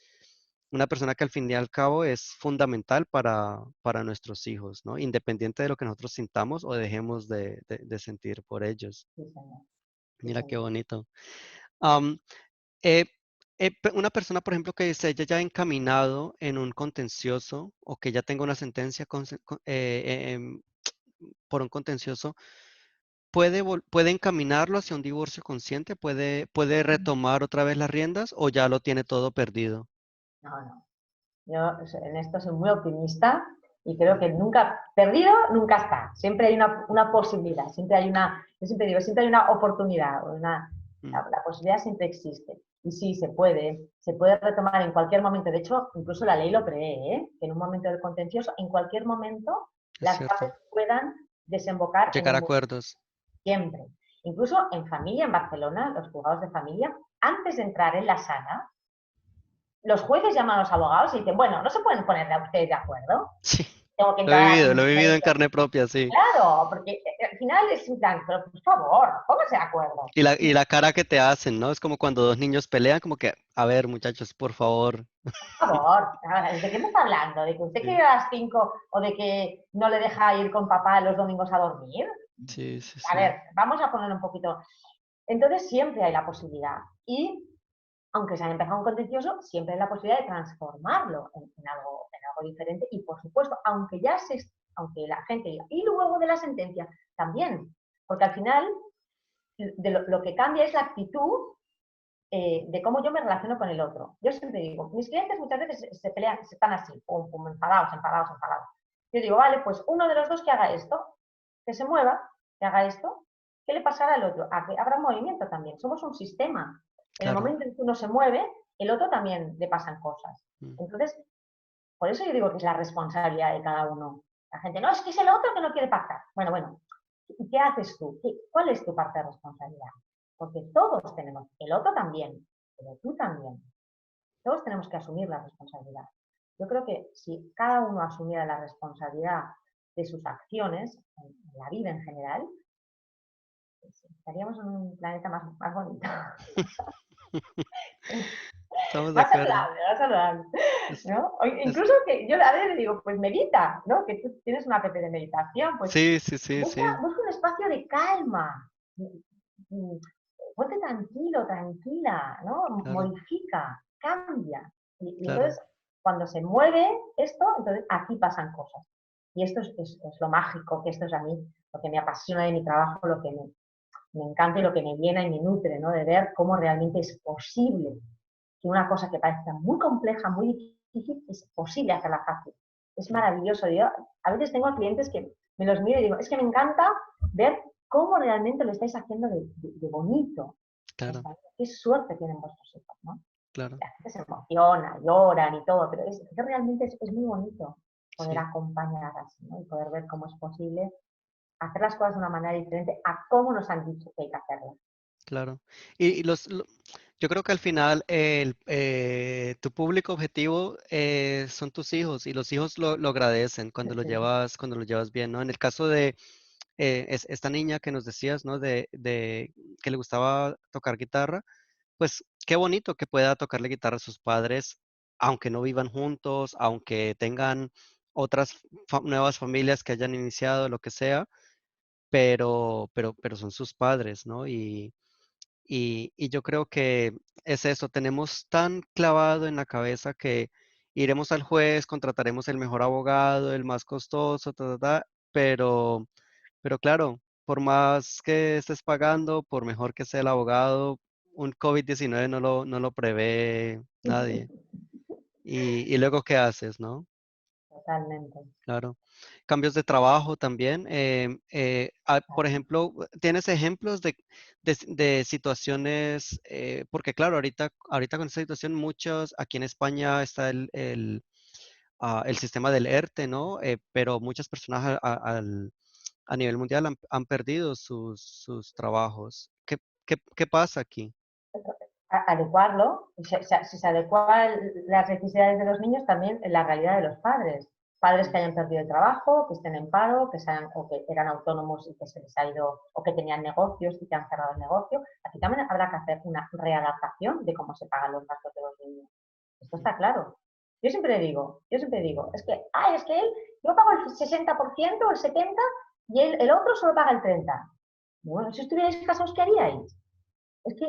una persona que al fin y al cabo es fundamental para nuestros hijos, ¿no? Independiente de lo que nosotros sintamos o dejemos de sentir por ellos. sí, señor, sí, Mira qué señor. bonito. Am, eh, una persona, por ejemplo, que se haya ya encaminado en un contencioso o que ya tenga una sentencia por un contencioso, ¿puede encaminarlo hacia un divorcio consciente? ¿Puede retomar otra vez las riendas o ya lo tiene todo perdido? No, no. Yo en esto soy muy optimista y creo Mm, que nunca, perdido, nunca está. Siempre hay una posibilidad, yo siempre digo, siempre hay una oportunidad, mm, la posibilidad siempre existe. Y sí, se puede retomar en cualquier momento. De hecho, incluso la ley lo prevé, ¿eh? Que en un momento del contencioso, en cualquier momento, es las partes cierto. puedan desembocar en Llegar a un acuerdos. siempre. Incluso en familia, en Barcelona, los juzgados de familia, antes de entrar en la sala, los jueces llaman a los abogados y dicen, bueno, no se pueden poner ustedes de acuerdo, Sí, tengo que entrar a lo he vivido en convencimiento. carne propia, sí. Claro, porque al final es un plan, pero por favor, pónganse de acuerdo. Y la cara que te hacen, ¿no? Es como cuando dos niños pelean, como que, a ver, muchachos, por favor. Por favor, ¿de qué me está hablando? ¿De que usted Sí, quiere a las 5 o de que no le deja ir con papá los domingos a dormir? sí, sí, A sí. ver, vamos a poner un poquito. Entonces siempre hay la posibilidad. Y aunque se haya empezado un contencioso, siempre hay la posibilidad de transformarlo en algo diferente. Y por supuesto, aunque la gente diga, y luego de la sentencia, también. Porque al final lo que cambia es la actitud de cómo yo me relaciono con el otro. Yo siempre digo, mis clientes muchas veces se pelean, están así, como enfadados, enfadados, enfadados. Yo digo, vale, pues uno de los dos que haga esto, que se mueva, que haga esto, ¿qué le pasará al otro? A que habrá movimiento también. Somos un sistema. En el Claro. momento en que uno se mueve, el otro también le pasan cosas. Mm, Entonces, por eso yo digo que es la responsabilidad de cada uno. La gente, no, es que es el otro que no quiere pactar. Bueno, bueno, ¿y qué haces tú? ¿Cuál es tu parte de responsabilidad? Porque todos tenemos, el otro también, pero tú también. Todos tenemos que asumir la responsabilidad. Yo creo que si cada uno asumiera la responsabilidad de sus acciones, en la vida en general, pues estaríamos en un planeta más bonito. Estamos de Más acuerdo. saludable, más saludable, Es- ¿no? O es- incluso que yo a veces le digo, pues medita, ¿no? Que tú tienes una app de meditación, pues sí, sí, sí, busca, sí. busca un espacio de calma, mm, ponte tranquilo, tranquila, ¿no? Claro, Modifica, cambia. Y claro, entonces, cuando se mueve esto, entonces aquí pasan cosas. Y esto es lo mágico, que esto es a mí, lo que me apasiona de mi trabajo, lo que me encanta y lo que me llena y me nutre, ¿no? De ver cómo realmente es posible que una cosa que parece muy compleja, muy difícil, es posible hacerla fácil. Es mm, maravilloso. Yo a veces tengo clientes que me los miro y digo, es que me encanta ver cómo realmente lo estáis haciendo de bonito. claro, Qué suerte tienen vuestros hijos, ¿no? claro, La gente se emociona, lloran y todo, pero que realmente es muy bonito poder sí. acompañar así, ¿no? Y poder ver cómo es posible hacer las cosas de una manera diferente a cómo nos han dicho que hay que hacerlas. Claro. Y yo creo que al final tu público objetivo son tus hijos y los hijos lo agradecen Sí, cuando lo llevas bien, ¿no? En el caso de esta niña que nos decías, ¿no? De que le gustaba tocar guitarra, pues qué bonito que pueda tocarle guitarra a sus padres, aunque no vivan juntos, aunque tengan otras nuevas familias que hayan iniciado, lo que sea, pero son sus padres, ¿no? Y yo creo que es eso, tenemos tan clavado en la cabeza que iremos al juez, contrataremos el mejor abogado, el más costoso, pero, pero claro, por más que estés pagando, por mejor que sea el abogado, un COVID-19 no lo prevé nadie. Y luego, ¿qué haces, no? totalmente. Claro. Cambios de trabajo también. Por ejemplo, ¿tienes ejemplos de situaciones? Porque claro, ahorita con esta situación, muchos, aquí en España está el sistema del ERTE, ¿no? Pero muchas personas a nivel mundial han perdido sus trabajos. ¿Qué pasa aquí? Adecuarlo, si se adecua las necesidades de los niños también en la realidad de los padres. Padres que Mm, hayan perdido el trabajo, que estén en paro, o que eran autónomos y que se les ha ido, o que tenían negocios y que han cerrado el negocio. Aquí también habrá que hacer una readaptación de cómo se pagan los gastos de los niños. Esto mm, está claro. Yo siempre digo, es que él, yo pago el 60% o el 70% y el otro solo paga el 30%. Bueno, si estuvierais casados, ¿qué haríais? Es que,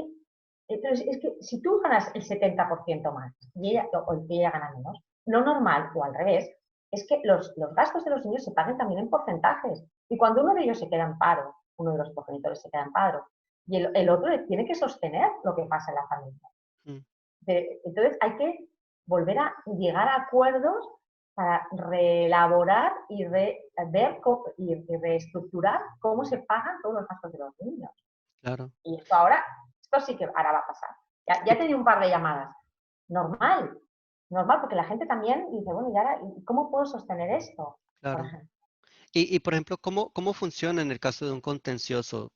es que si tú ganas el 70% más y ella gana menos, lo normal, o al revés, es que los gastos de los niños se paguen también en porcentajes. Y cuando uno de ellos se queda en paro, uno de los progenitores se queda en paro, y el otro tiene que sostener lo que pasa en la familia. mm, Entonces hay que volver a llegar a acuerdos para reelaborar y reestructurar cómo se pagan todos los gastos de los niños. claro. Y esto sí que ahora va a pasar. Ya Y, he tenido un par de llamadas. Normal, normal, porque la gente también dice, bueno, ¿y ahora cómo puedo sostener esto? Por claro. ejemplo. Y, por ejemplo, ¿cómo funciona en el caso de un contencioso?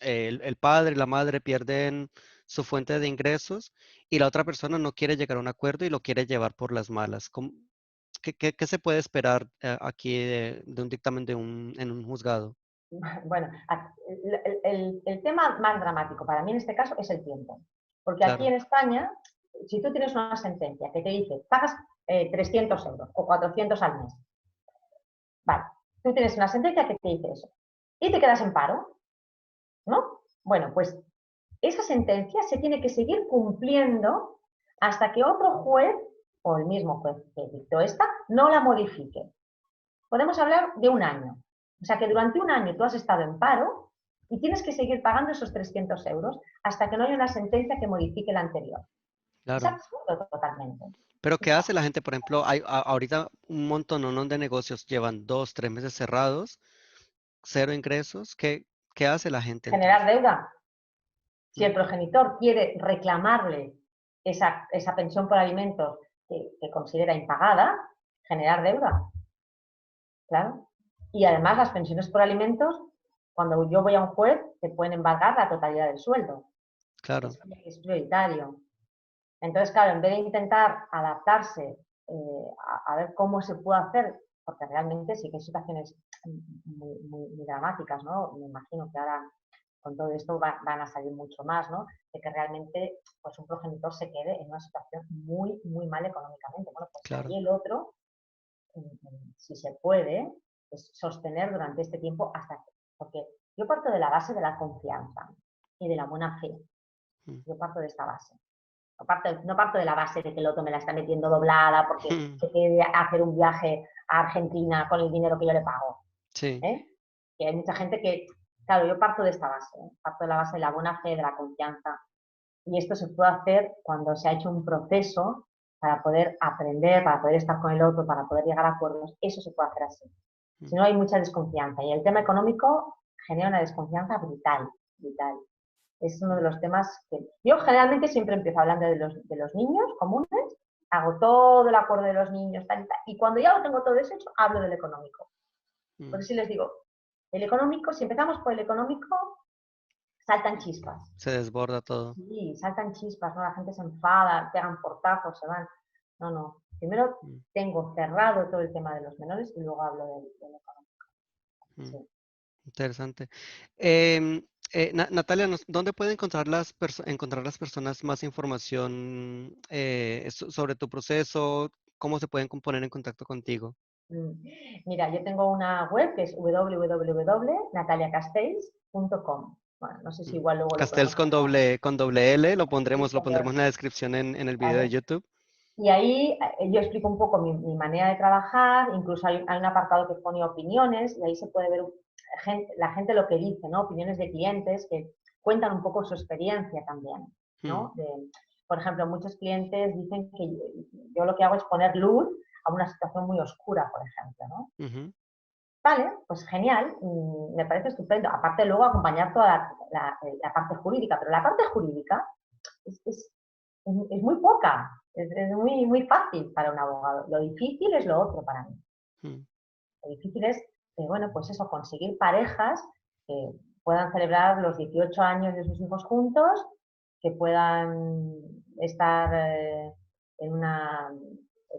El padre, la madre pierden su fuente de ingresos y la otra persona no quiere llegar a un acuerdo y lo quiere llevar por las malas. ¿Qué se puede esperar aquí de un dictamen en un juzgado? Bueno, el tema más dramático para mí en este caso es el tiempo. Porque aquí Claro, en España, si tú tienes una sentencia que te dice, pagas 300 euros o 400 al mes, vale, tú tienes una sentencia que te dice eso y te quedas en paro, ¿no? Bueno, pues esa sentencia se tiene que seguir cumpliendo hasta que otro juez o el mismo juez que dictó esta no la modifique. Podemos hablar de un año. O sea que durante un año tú has estado en paro y tienes que seguir pagando esos 300 euros hasta que no haya una sentencia que modifique la anterior. Es claro. absurdo totalmente. Pero ¿qué Es hace la gente? Por ejemplo, ahorita un montón de negocios llevan 2, 3 meses cerrados, cero ingresos. ¿Qué hace la gente generar entonces? deuda. Si Mm, el progenitor quiere reclamarle esa pensión por alimentos que considera impagada, generar deuda. Claro. Y además las pensiones por alimentos, cuando yo voy a un juez, te pueden embargar la totalidad del sueldo. claro, Es prioritario. Entonces, claro, en vez de intentar adaptarse a ver cómo se puede hacer, porque realmente sí que hay situaciones muy dramáticas, ¿no? Me imagino que ahora con todo esto van a salir mucho más, ¿no? De que realmente pues un progenitor se quede en una situación muy mal económicamente. Bueno, pues claro, ahí el otro si se puede, es sostener durante este tiempo hasta que, porque Yo parto de la base de la confianza y de la buena fe. mm, Yo parto de esta base. No parto de la base de que el otro me la está metiendo doblada porque se quiere hacer un viaje a Argentina con el dinero que yo le pago. sí, ¿Eh? Que hay mucha gente que, claro, yo parto de esta base, ¿eh? Parto de la base de la buena fe, de la confianza. Y esto se puede hacer cuando se ha hecho un proceso para poder aprender, para poder estar con el otro, para poder llegar a acuerdos. Eso se puede hacer así. Si mm, no, hay mucha desconfianza. Y el tema económico genera una desconfianza brutal, brutal. Es uno de los temas que yo generalmente siempre empiezo hablando de los niños comunes, hago todo el acuerdo de los niños, tal y tal, y cuando ya lo tengo todo eso hecho, hablo del económico. Por mm. eso les digo, el económico, si empezamos por el económico, saltan chispas. Se desborda todo. Sí, saltan chispas, ¿no? La gente se enfada, pegan portazos, se van. No, no. Primero Mm, tengo cerrado todo el tema de los menores y luego hablo del económico. mm. Sí. Interesante. Natalia, ¿dónde pueden encontrar las personas más información sobre tu proceso? ¿Cómo se pueden poner en contacto contigo? Mm. Mira, yo tengo una web que es www.nataliacastells.com. Bueno, no sé si Mm. igual luego lo Castells ponemos en la... con doble L, Sí, lo pondremos en la descripción en el video de ¿vale? YouTube. Y ahí yo explico un poco mi manera de trabajar, incluso hay un apartado que pone opiniones y ahí se puede ver la gente lo que dice, ¿no? Opiniones de clientes que cuentan un poco su experiencia también, Mm, ¿no? Por ejemplo, muchos clientes dicen que yo lo que hago es poner luz a una situación muy oscura, por ejemplo, ¿no? ujú, Vale, pues genial, me parece estupendo. Aparte luego acompañar toda la parte jurídica, pero la parte jurídica es, es, es muy poca, es muy, muy fácil para un abogado. Lo difícil es lo otro para mí. mm, Lo difícil es, bueno, pues eso, conseguir parejas que puedan celebrar los 18 años de sus hijos juntos, que puedan estar en una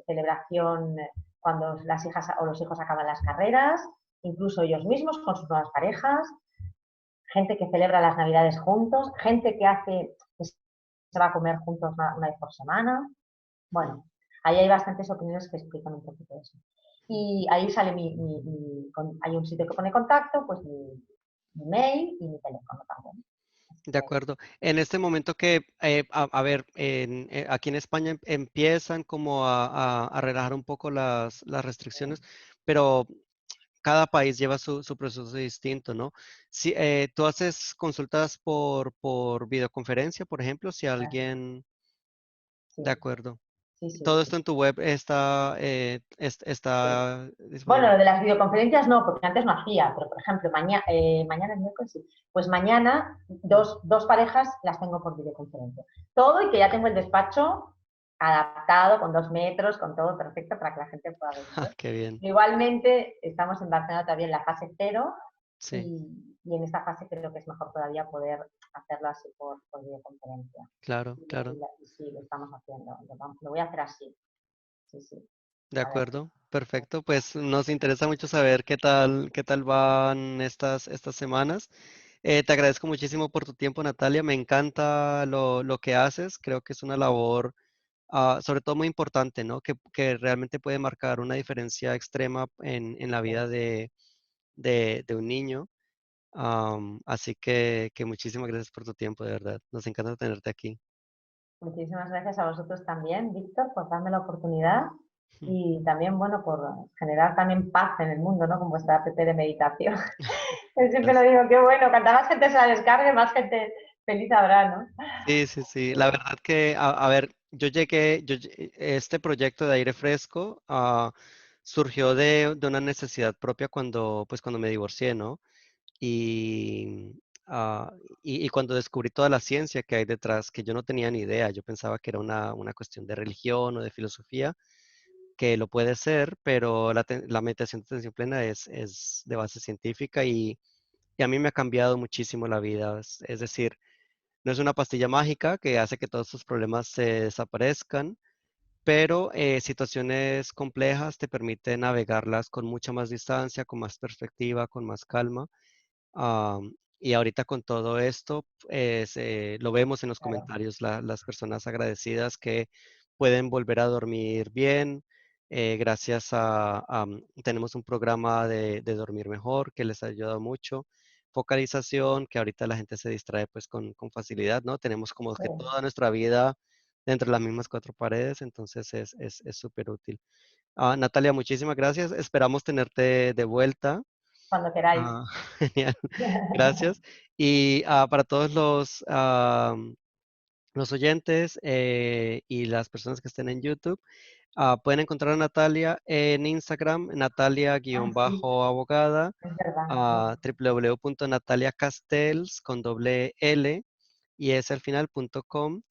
celebración cuando las hijas o los hijos acaban las carreras, incluso ellos mismos con sus nuevas parejas, gente que celebra las navidades juntos, gente que se va a comer juntos una vez por semana. mm, Bueno, ahí hay bastantes opiniones que explican un poquito eso. mm. Y ahí sale hay un sitio que pone contacto, pues mi mail y mi teléfono también. Así De que, acuerdo. En este momento que, a ver, aquí en España empiezan como a relajar un poco las restricciones, pero cada país lleva su proceso distinto, ¿no? Si tú haces consultas por videoconferencia, por ejemplo, si alguien, sí, de acuerdo. sí, sí, Todo sí. esto en tu web Sí. está Bueno, disponible. lo de las videoconferencias no, porque antes no hacía, pero por ejemplo, mañana es miércoles, sí. Pues mañana Mm. dos parejas las tengo por videoconferencia. Todo y que ya tengo el despacho adaptado con 2 metros, con todo perfecto para que la gente pueda venir. Ah, qué bien. Igualmente, estamos en Barcelona todavía en la fase cero Sí, y en esta fase creo que es mejor todavía poder hacerlo así por videoconferencia. claro, claro. Y sí, lo estamos haciendo. Lo voy a hacer así. Sí, sí. De A ver. acuerdo, perfecto. Pues nos interesa mucho saber qué tal van estas semanas. Te agradezco muchísimo por tu tiempo, Natalia. Me encanta lo que haces. Creo que es una labor, sobre todo muy importante, ¿no? Que realmente puede marcar una diferencia extrema en la vida de un niño. Así que muchísimas gracias por tu tiempo, de verdad. Nos encanta tenerte aquí. Muchísimas gracias a vosotros también, Víctor, por darme la oportunidad y también, bueno, por generar también paz en el mundo, ¿no? Con vuestra app de meditación. Yo siempre lo Gracias. digo, qué bueno, cuanta más gente se la descargue, más gente feliz habrá, ¿no? Sí, sí, sí. La verdad que, a ver, este proyecto de aire fresco surgió de una necesidad propia cuando me divorcié, ¿no? Y, ah, y cuando descubrí toda la ciencia que hay detrás, que yo no tenía ni idea, yo pensaba que era una cuestión de religión o de filosofía, que lo puede ser, pero la meditación de atención plena es de base científica y a mí me ha cambiado muchísimo la vida. Es decir, no es una pastilla mágica que hace que todos tus problemas se desaparezcan, pero situaciones complejas te permite navegarlas con mucha más distancia, con más perspectiva, con más calma. Y ahorita con todo esto, lo vemos en los Claro, comentarios, las personas agradecidas que pueden volver a dormir bien. Gracias tenemos un programa de dormir mejor que les ha ayudado mucho. focalización, que ahorita la gente se distrae pues con facilidad, ¿no? Tenemos como que Sí, toda nuestra vida dentro de las mismas cuatro paredes, entonces es súper útil. Natalia, muchísimas gracias. Esperamos tenerte de vuelta. cuando queráis. Ah, genial, gracias. Y para todos los oyentes y las personas que estén en YouTube, pueden encontrar a Natalia en Instagram, Ah, sí, Natalia-abogada, es verdad. www.nataliacastells con doble L y es al final.com.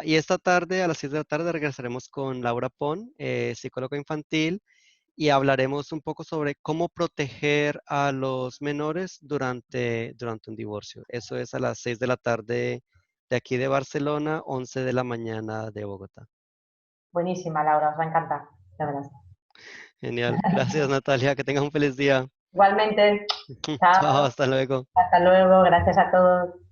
Y esta tarde, a las 6 de la tarde, regresaremos con Laura Pon, psicóloga infantil, y hablaremos un poco sobre cómo proteger a los menores durante un divorcio. Eso es a las 6 de la tarde de aquí de Barcelona, 11 de la mañana de Bogotá. Buenísima, Laura, os va a encantar, la verdad. Genial. Gracias, Natalia. Que tengas un feliz día. Igualmente, Chao, chao, hasta luego. hasta luego, gracias a todos.